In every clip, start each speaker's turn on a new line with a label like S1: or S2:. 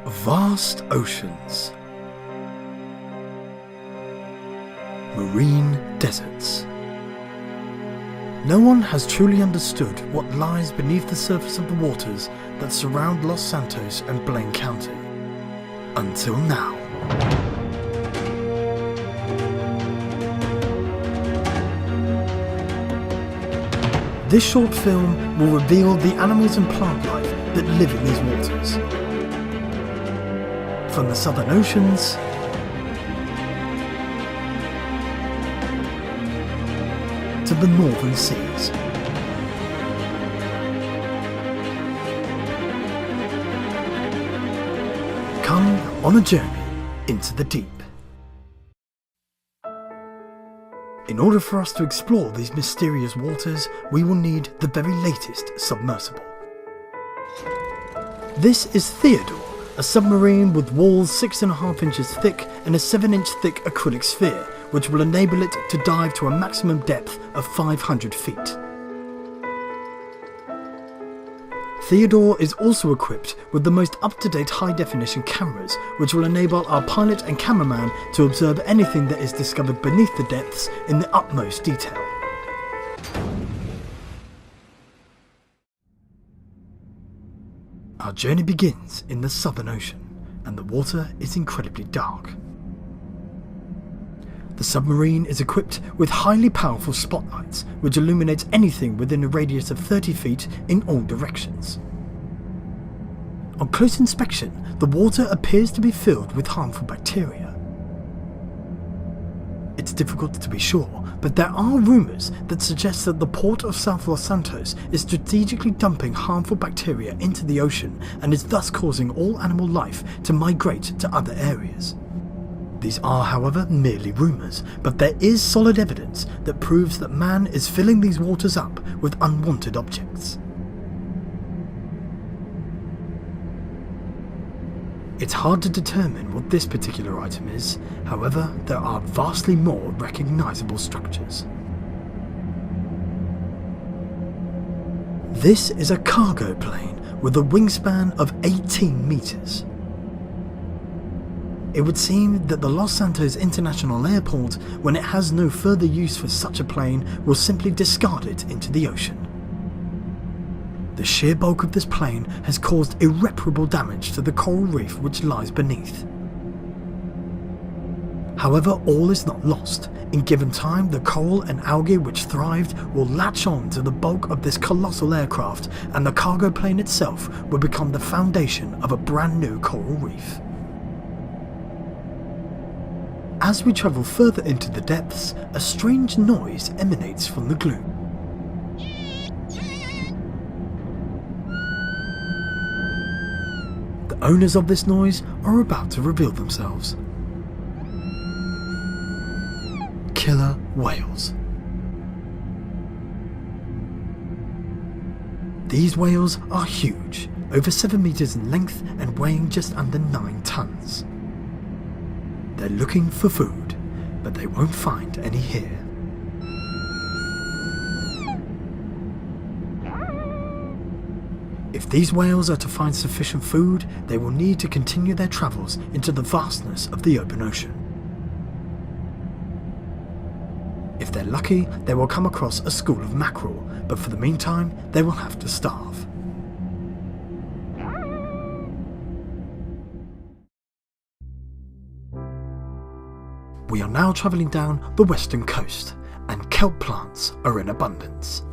S1: Vast oceans, marine deserts. No one has truly understood what lies beneath the surface of the waters that surround Los Santos and Blaine County. Until now. This short film will reveal the animals and plant life that live in these waters. From the southern oceans to the northern seas. Come on a journey into the deep. In order for us to explore these mysterious waters, we will need the very latest submersible. This is Theodore, a submarine with walls 6.5 inches thick and a 7-inch thick acrylic sphere, which will enable it to dive to a maximum depth of 500 feet. Theodore is also equipped with the most up-to-date high-definition cameras, which will enable our pilot and cameraman to observe anything that is discovered beneath the depths in the utmost detail. Our journey begins in the Southern Ocean, and the water is incredibly dark. The submarine is equipped with highly powerful spotlights, which illuminates anything within a radius of 30 feet in all directions. On close inspection, the water appears to be filled with harmful bacteria. It's difficult to be sure, but there are rumours that suggest that the port of South Los Santos is strategically dumping harmful bacteria into the ocean and is thus causing all animal life to migrate to other areas. These are, however, merely rumours, but there is solid evidence that proves that man is filling these waters up with unwanted objects. It's hard to determine what this particular item is, however, there are vastly more recognisable structures. This is a cargo plane with a wingspan of 18 metres. It would seem that the Los Santos International Airport, when it has no further use for such a plane, will simply discard it into the ocean. The sheer bulk of this plane has caused irreparable damage to the coral reef which lies beneath. However, all is not lost. In given time, the coral and algae which thrived will latch on to the bulk of this colossal aircraft, and the cargo plane itself will become the foundation of a brand new coral reef. As we travel further into the depths, a strange noise emanates from the gloom. The owners of this noise are about to reveal themselves. Killer whales. These whales are huge, over 7 meters in length and weighing just under 9 tons. They're looking for food, but they won't find any here. If these whales are to find sufficient food, they will need to continue their travels into the vastness of the open ocean. If they're lucky, they will come across a school of mackerel, but for the meantime, they will have to starve. We are now travelling down the western coast, and kelp plants are in abundance.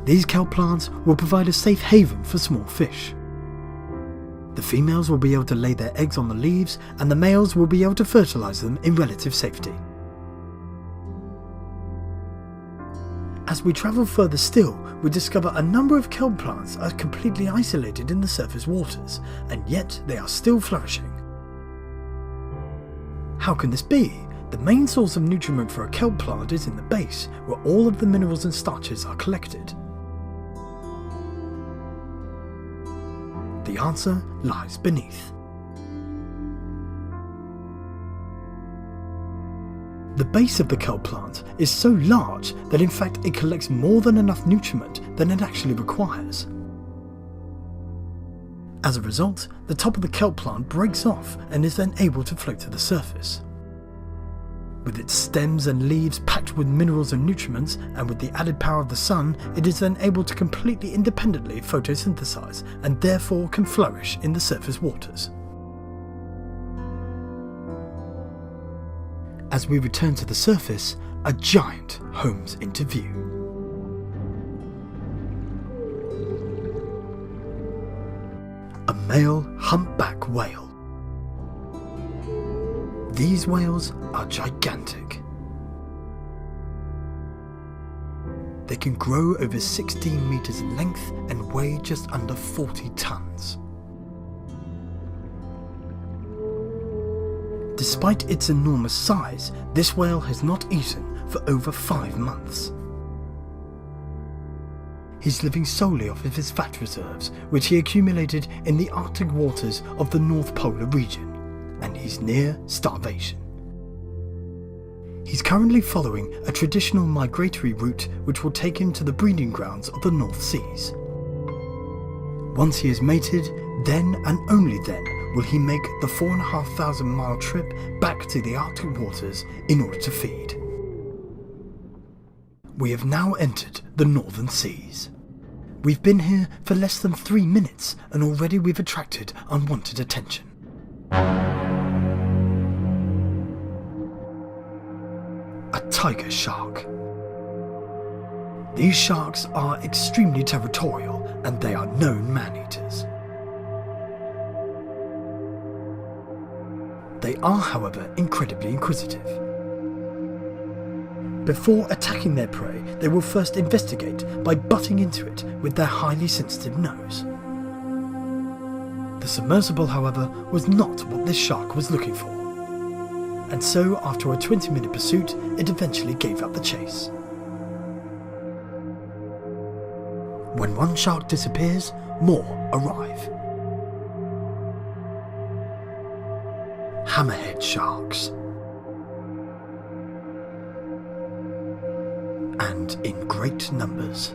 S1: These kelp plants will provide a safe haven for small fish. The females will be able to lay their eggs on the leaves, and the males will be able to fertilise them in relative safety. As we travel further still, we discover a number of kelp plants are completely isolated in the surface waters, and yet they are still flourishing. How can this be? The main source of nutriment for a kelp plant is in the base, where all of the minerals and starches are collected. The answer lies beneath. The base of the kelp plant is so large that in fact it collects more than enough nutriment than it actually requires. As a result, the top of the kelp plant breaks off and is then able to float to the surface. With its stems and leaves packed with minerals and nutriments, and with the added power of the sun, it is then able to completely independently photosynthesize and therefore can flourish in the surface waters. As we return to the surface, a giant homes into view. A male humpback whale. These whales are gigantic. They can grow over 16 meters in length and weigh just under 40 tons. Despite its enormous size, this whale has not eaten for over 5 months. He's living solely off of his fat reserves, which he accumulated in the Arctic waters of the North Polar region, and he's near starvation. He's currently following a traditional migratory route which will take him to the breeding grounds of the North Seas. Once he is mated, then and only then will he make the 4,500 mile trip back to the Arctic waters in order to feed. We have now entered the Northern Seas. We've been here for less than 3 minutes and already we've attracted unwanted attention. A tiger shark. These sharks are extremely territorial and they are known man-eaters. They are, however, incredibly inquisitive. Before attacking their prey, they will first investigate by butting into it with their highly sensitive nose. The submersible, however, was not what this shark was looking for. And so, after a 20-minute pursuit, it eventually gave up the chase. When one shark disappears, more arrive. Hammerhead sharks. And in great numbers.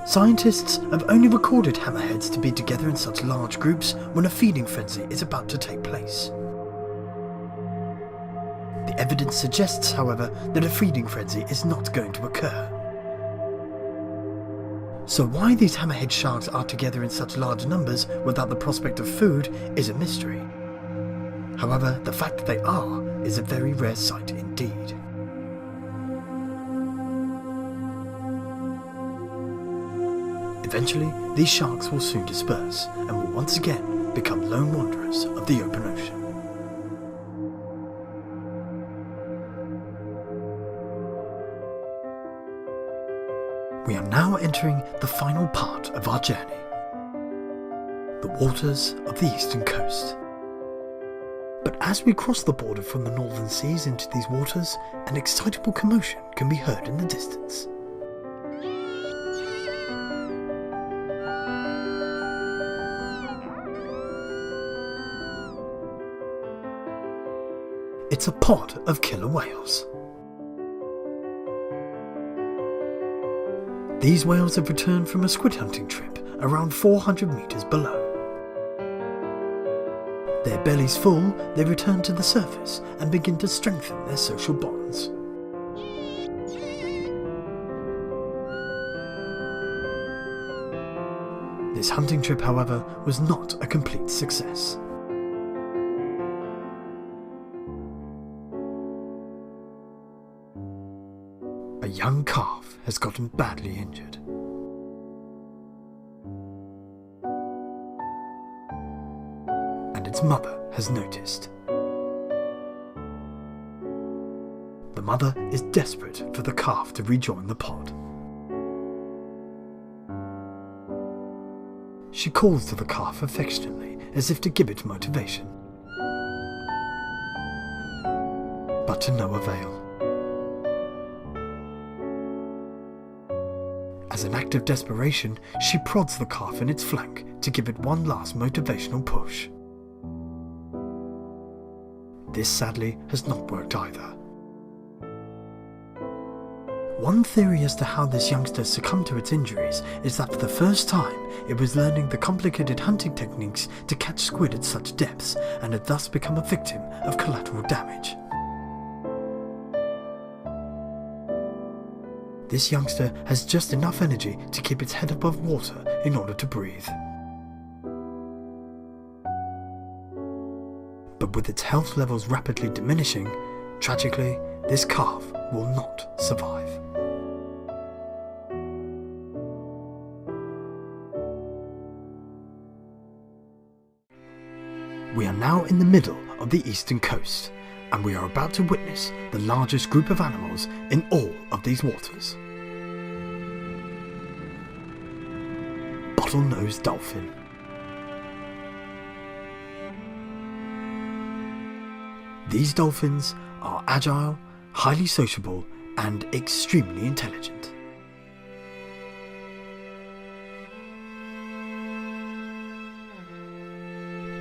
S1: Scientists have only recorded hammerheads to be together in such large groups when a feeding frenzy is about to take place. The evidence suggests, however, that a feeding frenzy is not going to occur. So why these hammerhead sharks are together in such large numbers without the prospect of food is a mystery. However, the fact that they are is a very rare sight indeed. Eventually, these sharks will soon disperse and will once again become lone wanderers of the open ocean. We are now entering the final part of our journey. The waters of the eastern coast. But as we cross the border from the northern seas into these waters, an excitable commotion can be heard in the distance. It's a pod of killer whales. These whales have returned from a squid hunting trip around 400 meters below. Their bellies full, they return to the surface and begin to strengthen their social bonds. This hunting trip, however, was not a complete success. A young calf has gotten badly injured. And its mother has noticed. The mother is desperate for the calf to rejoin the pod. She calls to the calf affectionately as if to give it motivation. But to no avail. As an act of desperation, she prods the calf in its flank to give it one last motivational push. This sadly has not worked either. One theory as to how this youngster succumbed to its injuries is that for the first time it was learning the complicated hunting techniques to catch squid at such depths and had thus become a victim of collateral damage. This youngster has just enough energy to keep its head above water in order to breathe. But with its health levels rapidly diminishing, tragically, this calf will not survive. We are now in the middle of the eastern coast, and we are about to witness the largest group of animals in all of these waters. Bottlenose dolphin. These dolphins are agile, highly sociable, and extremely intelligent.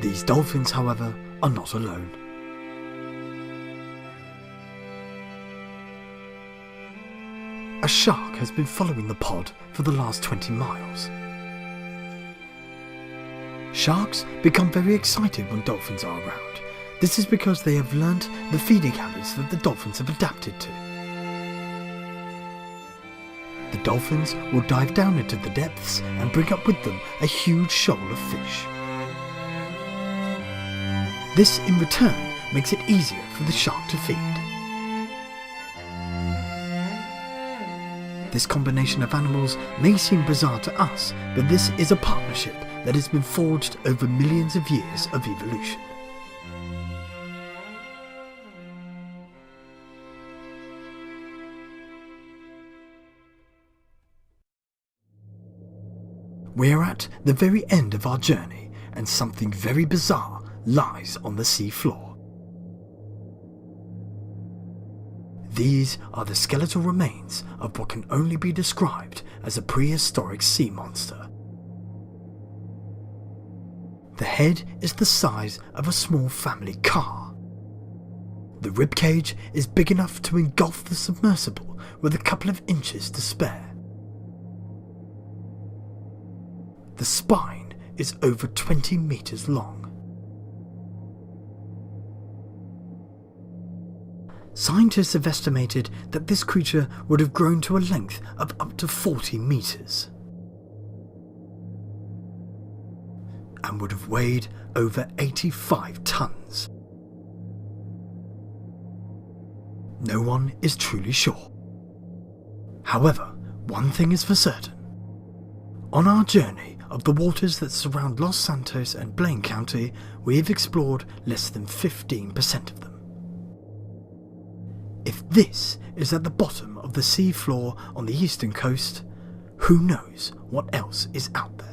S1: These dolphins, however, are not alone. A shark has been following the pod for the last 20 miles. Sharks become very excited when dolphins are around. This is because they have learnt the feeding habits that the dolphins have adapted to. The dolphins will dive down into the depths and bring up with them a huge shoal of fish. This in return makes it easier for the shark to feed. This combination of animals may seem bizarre to us, but this is a partnership that has been forged over millions of years of evolution. We are at the very end of our journey, and something very bizarre lies on the sea floor. These are the skeletal remains of what can only be described as a prehistoric sea monster. The head is the size of a small family car. The ribcage is big enough to engulf the submersible with a couple of inches to spare. The spine is over 20 meters long. Scientists have estimated that this creature would have grown to a length of up to 40 meters and would have weighed over 85 tons. No one is truly sure. However, one thing is for certain. On our journey of the waters that surround Los Santos and Blaine County, we have explored less than 15% of them. If this is at the bottom of the sea floor on the eastern coast, who knows what else is out there?